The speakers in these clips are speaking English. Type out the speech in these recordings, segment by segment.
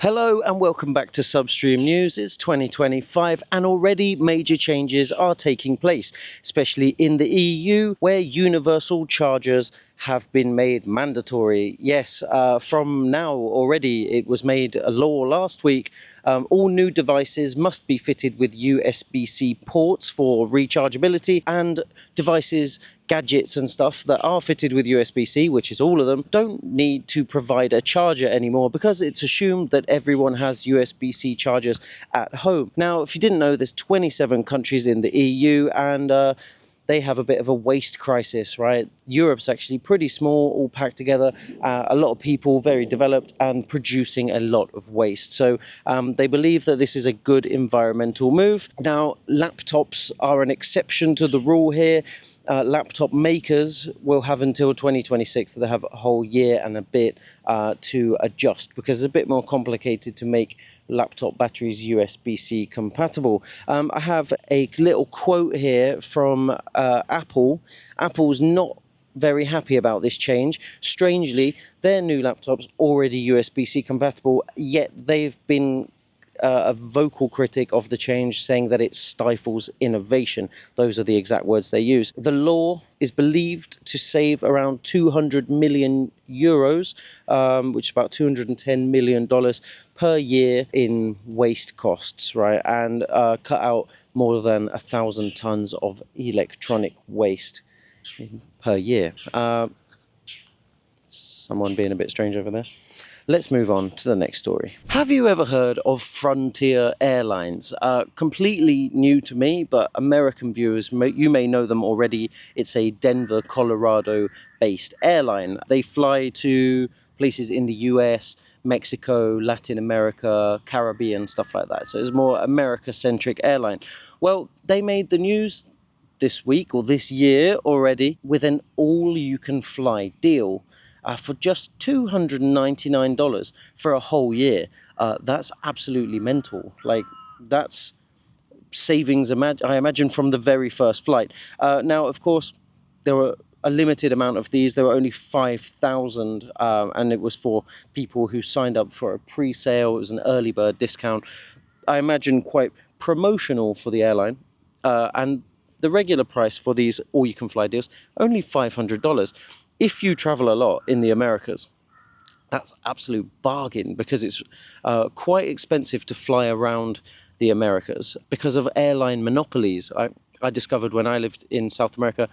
Hello and welcome back to Substream News. It's 2025 and already major changes are taking place, especially in the EU where universal chargers have been made mandatory. Yes, from now already it was made a law last week. All new devices must be fitted with USB-C ports for rechargeability, and devices, gadgets and stuff that are fitted with USB-C, which is all of them, don't need to provide a charger anymore because it's assumed that everyone has USB-C chargers at home. Now, if you didn't know, there's 27 countries in the EU and they have a bit of a waste crisis, right? Europe's actually pretty small, all packed together, a lot of people, very developed and producing a lot of waste. So they believe that this is a good environmental move. Now, laptops are an exception to the rule here. Laptop makers will have until 2026, so they have a whole year and a bit to adjust because it's a bit more complicated to make laptop batteries USB-C compatible. I have a little quote here from Apple. Apple's not very happy about this change. Strangely, their new laptops already USB-C compatible, yet they've been a vocal critic of the change, saying that it stifles innovation. Those are the exact words they use. The law is believed to save around 200 million euros, which is about $210 million per year in waste costs, right? And cut out more than 1,000 tons of electronic waste per year. Someone being a bit strange over there. Let's move on to the next story. Have you ever heard of Frontier Airlines? Completely new to me, but American viewers, you may know them already. It's a Denver, Colorado-based airline. They fly to places in the US, Mexico, Latin America, Caribbean, stuff like that. So it's more America-centric airline. Well, they made the news this week or this year already with an all-you-can-fly deal. For just $299 for a whole year. That's absolutely mental. Like, that's savings, I imagine, from the very first flight. Now, of course, there were a limited amount of these. There were only 5,000, and it was for people who signed up for a pre-sale. It was an early bird discount. I imagine quite promotional for the airline. And the regular price for these all-you-can-fly deals, only $500. If you travel a lot in the Americas, that's absolute bargain because it's quite expensive to fly around the Americas because of airline monopolies. I discovered when I lived in South America,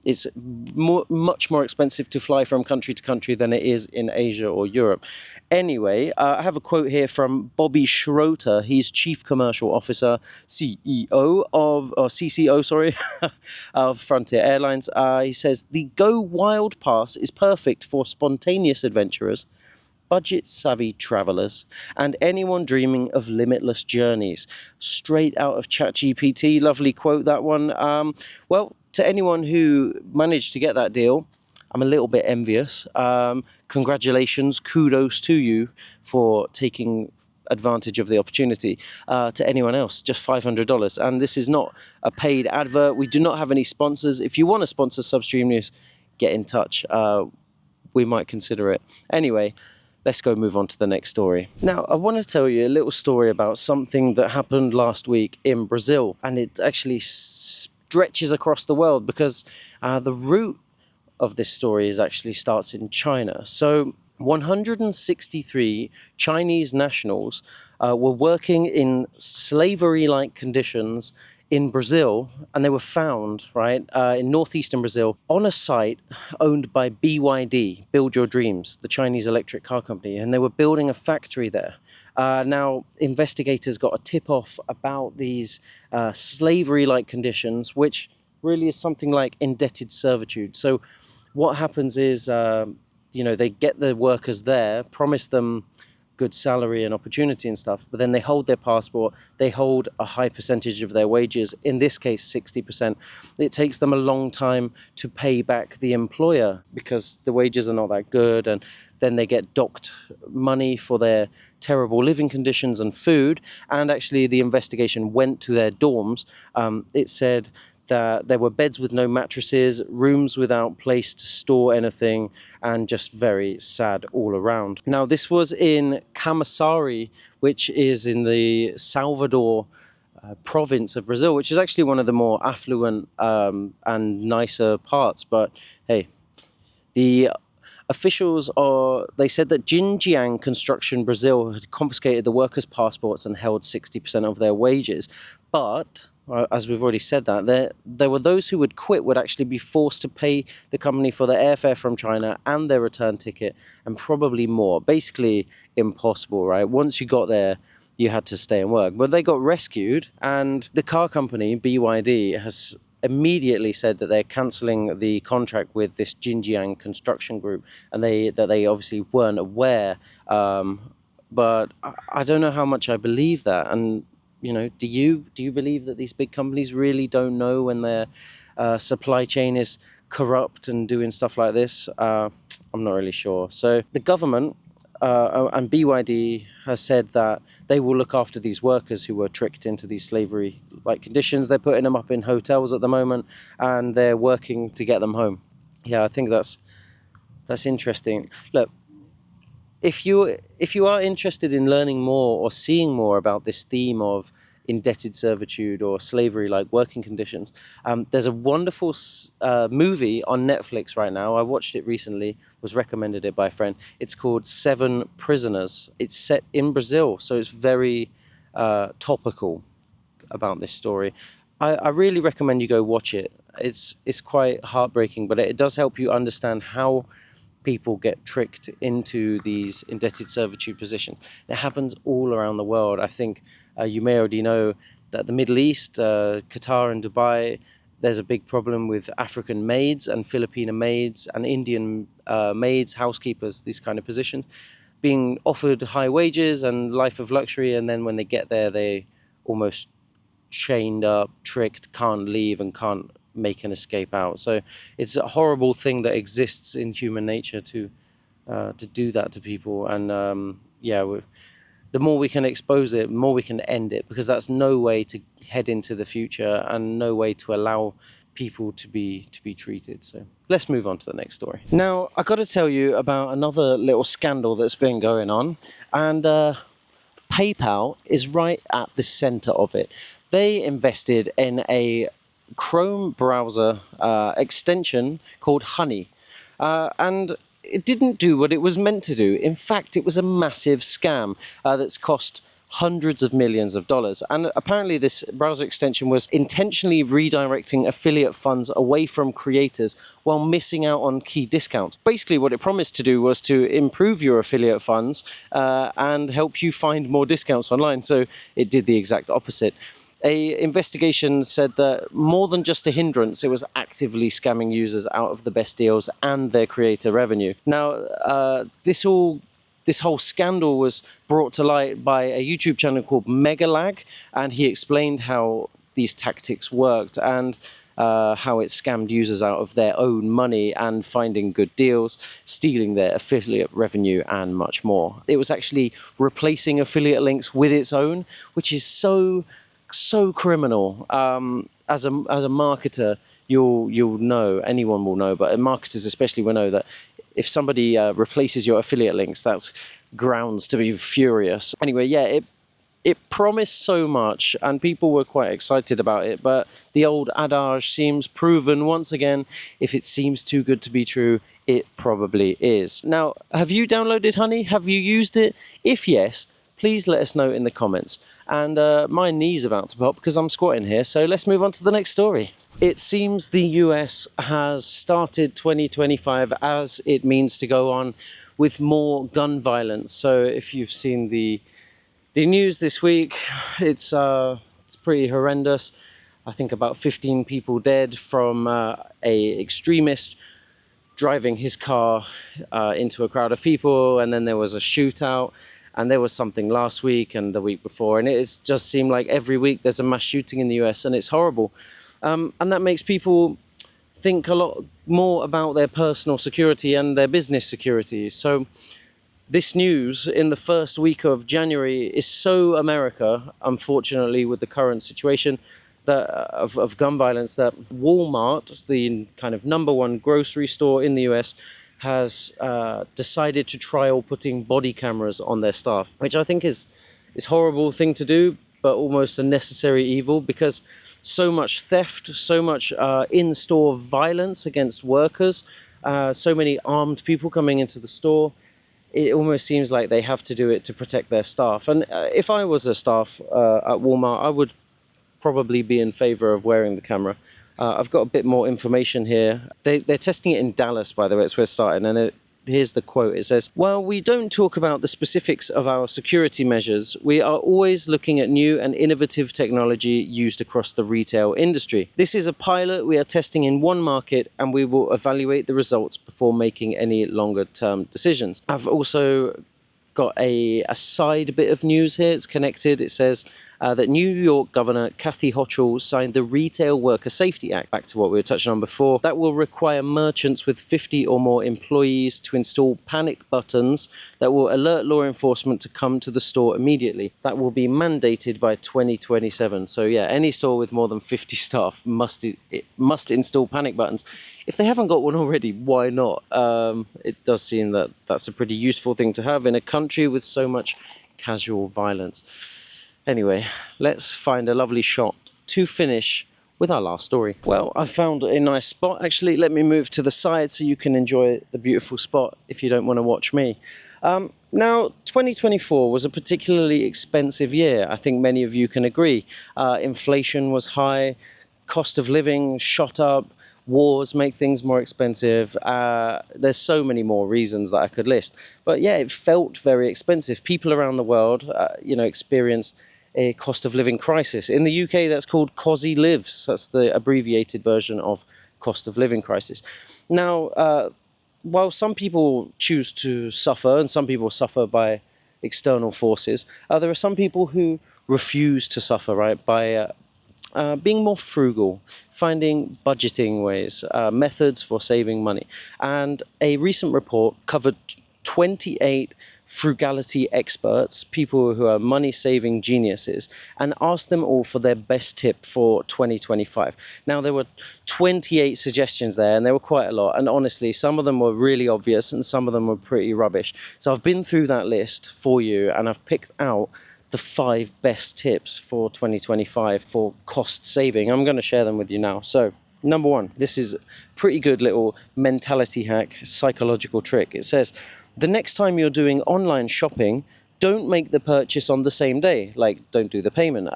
it's much more expensive to fly from country to country than it is in Asia or Europe. Anyway, I have a quote here from Bobby Schroeter. He's Chief Commercial Officer, CCO, of Frontier Airlines. He says, "The Go Wild Pass is perfect for spontaneous adventurers, budget-savvy travelers, and anyone dreaming of limitless journeys." Straight out of ChatGPT. Lovely quote, that one. Well, to anyone who managed to get that deal, I'm a little bit envious. Congratulations, kudos to you for taking advantage of the opportunity. To anyone else, just $500. And this is not a paid advert. We do not have any sponsors. If you want to sponsor Substream News, get in touch. We might consider it. Anyway, let's go move on to the next story. Now, I want to tell you a little story about something that happened last week in Brazil, and it actually stretches across the world because the root of this story starts in China. So 163 Chinese nationals were working in slavery-like conditions in Brazil, and they were found, right, in northeastern Brazil on a site owned by BYD, Build Your Dreams, the Chinese electric car company, and they were building a factory there. Now, investigators got a tip-off about these slavery-like conditions, which really is something like indebted servitude. So what happens is, they get the workers there, promise them good salary and opportunity and stuff, but then they hold their passport, they hold a high percentage of their wages, in this case 60%. It takes them a long time to pay back the employer because the wages are not that good, and then they get docked money for their terrible living conditions and food. And actually the investigation went to their dorms. It said that there were beds with no mattresses, rooms without place to store anything, and just very sad all around. Now, this was in Camaçari, which is in the Salvador province of Brazil, which is actually one of the more affluent and nicer parts. But hey, the officials they said that Jinjiang Construction Brazil had confiscated the workers' passports and held 60% of their wages. But as we've already said, that there were those who would quit would actually be forced to pay the company for their airfare from China and their return ticket, and probably more. Basically impossible, right? Once you got there, you had to stay and work. But they got rescued, and the car company, BYD, has immediately said that they're cancelling the contract with this Jinjiang Construction Group, and that they obviously weren't aware. But I don't know how much I believe that. And do you believe that these big companies really don't know when their supply chain is corrupt and doing stuff like this? I'm not really sure. So the government and BYD has said that they will look after these workers who were tricked into these slavery-like conditions. They're putting them up in hotels at the moment, and they're working to get them home. Yeah, I think that's interesting. Look, if you are interested in learning more or seeing more about this theme of indented servitude or slavery-like working conditions, there's a wonderful movie on Netflix right now. I watched it recently, was recommended it by a friend. It's called Seven Prisoners. It's set in Brazil, so it's very topical about this story. I really recommend you go watch it. It's quite heartbreaking, but it does help you understand how people get tricked into these indebted servitude positions. It happens all around the world. I think you may already know that the Middle East, Qatar and Dubai, there's a big problem with African maids and Filipino maids and Indian maids, housekeepers, these kind of positions, being offered high wages and life of luxury, and then when they get there, they almost chained up, tricked, can't leave and can't make an escape out. So it's a horrible thing that exists in human nature to do that to people. And the more we can expose it, the more we can end it, because that's no way to head into the future and no way to allow people to be treated. So let's move on to the next story. Now, I got to tell you about another little scandal that's been going on, and PayPal is right at the center of it. They invested in a Chrome browser extension called Honey, and it didn't do what it was meant to do. In fact, it was a massive scam that's cost hundreds of millions of dollars. And apparently this browser extension was intentionally redirecting affiliate funds away from creators while missing out on key discounts. Basically, what it promised to do was to improve your affiliate funds and help you find more discounts online. So it did the exact opposite. A investigation said that more than just a hindrance, it was actively scamming users out of the best deals and their creator revenue. Now, this whole scandal was brought to light by a YouTube channel called Megalag, and he explained how these tactics worked and how it scammed users out of their own money and finding good deals, stealing their affiliate revenue, and much more. It was actually replacing affiliate links with its own, which is so criminal. As a marketer, you'll know, anyone will know, but marketers especially will know that if somebody replaces your affiliate links, that's grounds to be furious. Anyway, yeah, it promised so much and people were quite excited about it, but the old adage seems proven once again. If it seems too good to be true, it probably is. Now, have you downloaded Honey? Have you used it? If yes, please let us know in the comments. And my knee's about to pop because I'm squatting here, so let's move on to the next story. It seems the US has started 2025 as it means to go on with more gun violence. So if you've seen the news this week, it's pretty horrendous. I think about 15 people dead from a extremist driving his car into a crowd of people, and then there was a shootout. And there was something last week and the week before. And it just seemed like every week there's a mass shooting in the US, and it's horrible. And that makes people think a lot more about their personal security and their business security. So this news in the first week of January is so America, unfortunately, with the current situation. of gun violence, that Walmart, the kind of number one grocery store in the US, has decided to trial putting body cameras on their staff, which I think is horrible thing to do, but almost a necessary evil, because so much theft, so much in-store violence against workers, so many armed people coming into the store. It almost seems like they have to do it to protect their staff. And if I was a staff at Walmart, I would probably be in favor of wearing the camera. I've got a bit more information here. They're testing it in Dallas, by the way. It's where it's starting. And here's the quote. It says, "While we don't talk about the specifics of our security measures, we are always looking at new and innovative technology used across the retail industry. This is a pilot we are testing in one market, and we will evaluate the results before making any longer-term decisions." I've also got a side bit of news here. It's connected. It says that New York Governor Kathy Hochul signed the Retail Worker Safety Act, back to what we were touching on before, that will require merchants with 50 or more employees to install panic buttons that will alert law enforcement to come to the store immediately. That will be mandated by 2027. So yeah, any store with more than 50 staff must install panic buttons. If they haven't got one already, why not? It does seem that that's a pretty useful thing to have in a country with so much casual violence. Anyway, let's find a lovely shot to finish with our last story. Well, I found a nice spot. Actually, let me move to the side so you can enjoy the beautiful spot if you don't want to watch me. Now, 2024 was a particularly expensive year. I think many of you can agree. Inflation was high, cost of living shot up, wars make things more expensive. There's so many more reasons that I could list. But yeah, it felt very expensive. People around the world, experienced a cost of living crisis. In the UK, that's called COSI Lives. That's the abbreviated version of cost of living crisis. Now, while some people choose to suffer, and some people suffer by external forces, there are some people who refuse to suffer, right, by being more frugal, finding budgeting ways, methods for saving money. And a recent report covered 28 frugality experts, people who are money-saving geniuses, and asked them all for their best tip for 2025. Now, there were 28 suggestions there, and there were quite a lot. And honestly, some of them were really obvious, and some of them were pretty rubbish. So I've been through that list for you, and I've picked out the 5 best tips for 2025 for cost saving. I'm going to share them with you now. So, number 1, this is a pretty good little mentality hack, psychological trick. It says, the next time you're doing online shopping, don't make the purchase on the same day, like don't do the payment.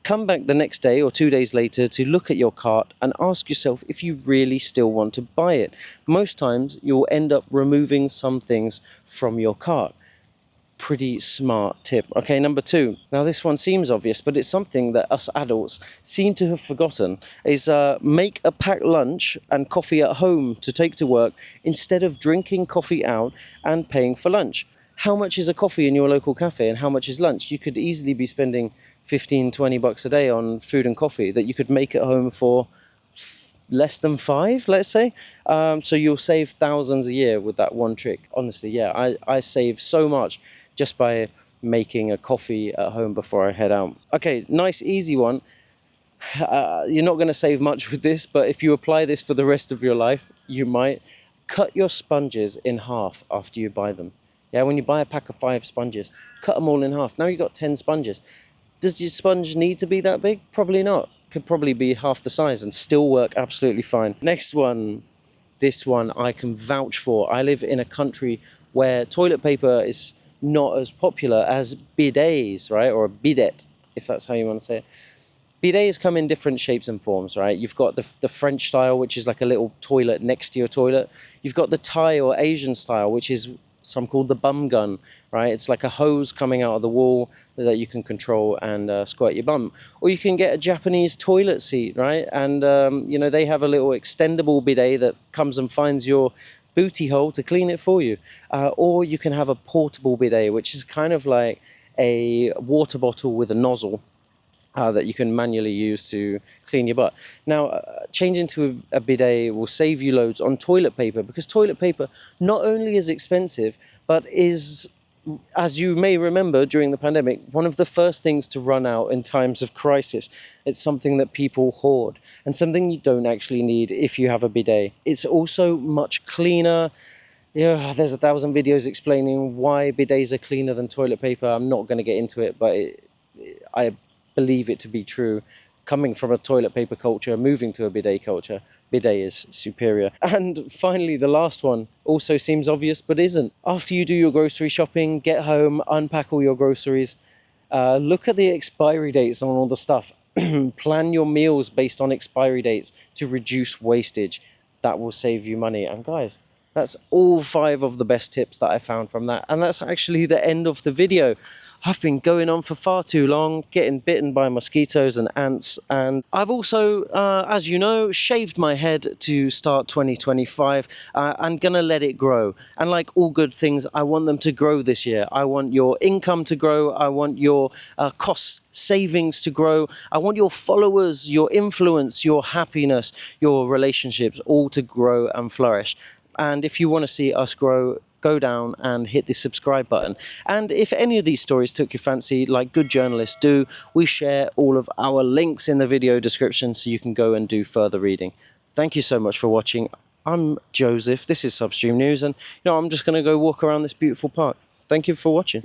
Come back the next day or 2 days later to look at your cart and ask yourself if you really still want to buy it. Most times you'll end up removing some things from your cart. Pretty smart tip. Okay, number 2. Now this one seems obvious, but it's something that us adults seem to have forgotten, is make a packed lunch and coffee at home to take to work instead of drinking coffee out and paying for lunch. How much is a coffee in your local cafe and how much is lunch? You could easily be spending 15, 20 bucks a day on food and coffee that you could make at home for less than 5, let's say. So you'll save thousands a year with that one trick. Honestly, yeah, I save so much just by making a coffee at home before I head out. Okay, nice, easy one. You're not going to save much with this, but if you apply this for the rest of your life, you might. Cut your sponges in half after you buy them. Yeah, when you buy a pack of 5 sponges, cut them all in half. Now you've got 10 sponges. Does your sponge need to be that big? Probably not. Could probably be half the size and still work absolutely fine. Next one. This one I can vouch for. I live in a country where toilet paper is not as popular as bidets, right? Or a bidet, if that's how you want to say it. Bidets come in different shapes and forms, right? You've got the French style, which is like a little toilet next to your toilet. You've got the Thai or Asian style, which is some called the bum gun, right? It's like a hose coming out of the wall that you can control and squirt your bum. Or you can get a Japanese toilet seat, right? And, they have a little extendable bidet that comes and finds your booty hole to clean it for you. Or you can have a portable bidet, which is kind of like a water bottle with a nozzle that you can manually use to clean your butt. Now, changing to a bidet will save you loads on toilet paper, because toilet paper not only is expensive, but is As you may remember, during the pandemic, one of the first things to run out in times of crisis, it's something that people hoard and something you don't actually need if you have a bidet. It's also much cleaner. Yeah, there's 1,000 videos explaining why bidets are cleaner than toilet paper. I'm not going to get into it, but I believe it to be true. Coming from a toilet paper culture, moving to a bidet culture, bidet is superior. And finally, the last one also seems obvious, but isn't. After you do your grocery shopping, get home, unpack all your groceries, look at the expiry dates on all the stuff. Plan your meals based on expiry dates to reduce wastage. That will save you money. And guys, that's all 5 of the best tips that I found from that. And that's actually the end of the video. I've been going on for far too long, getting bitten by mosquitoes and ants, and I've also, as you know, shaved my head to start 2025. I'm gonna let it grow, and like all good things, I want them to grow this year. I want your income to grow, I want your cost savings to grow, I want your followers, your influence, your happiness, your relationships all to grow and flourish. And if you want to see us grow, go down and hit the subscribe button. And if any of these stories took your fancy, like good journalists do, we share all of our links in the video description so you can go and do further reading. Thank you so much for watching. I'm Joseph, this is Substream News, and I'm just going to go walk around this beautiful park. Thank you for watching.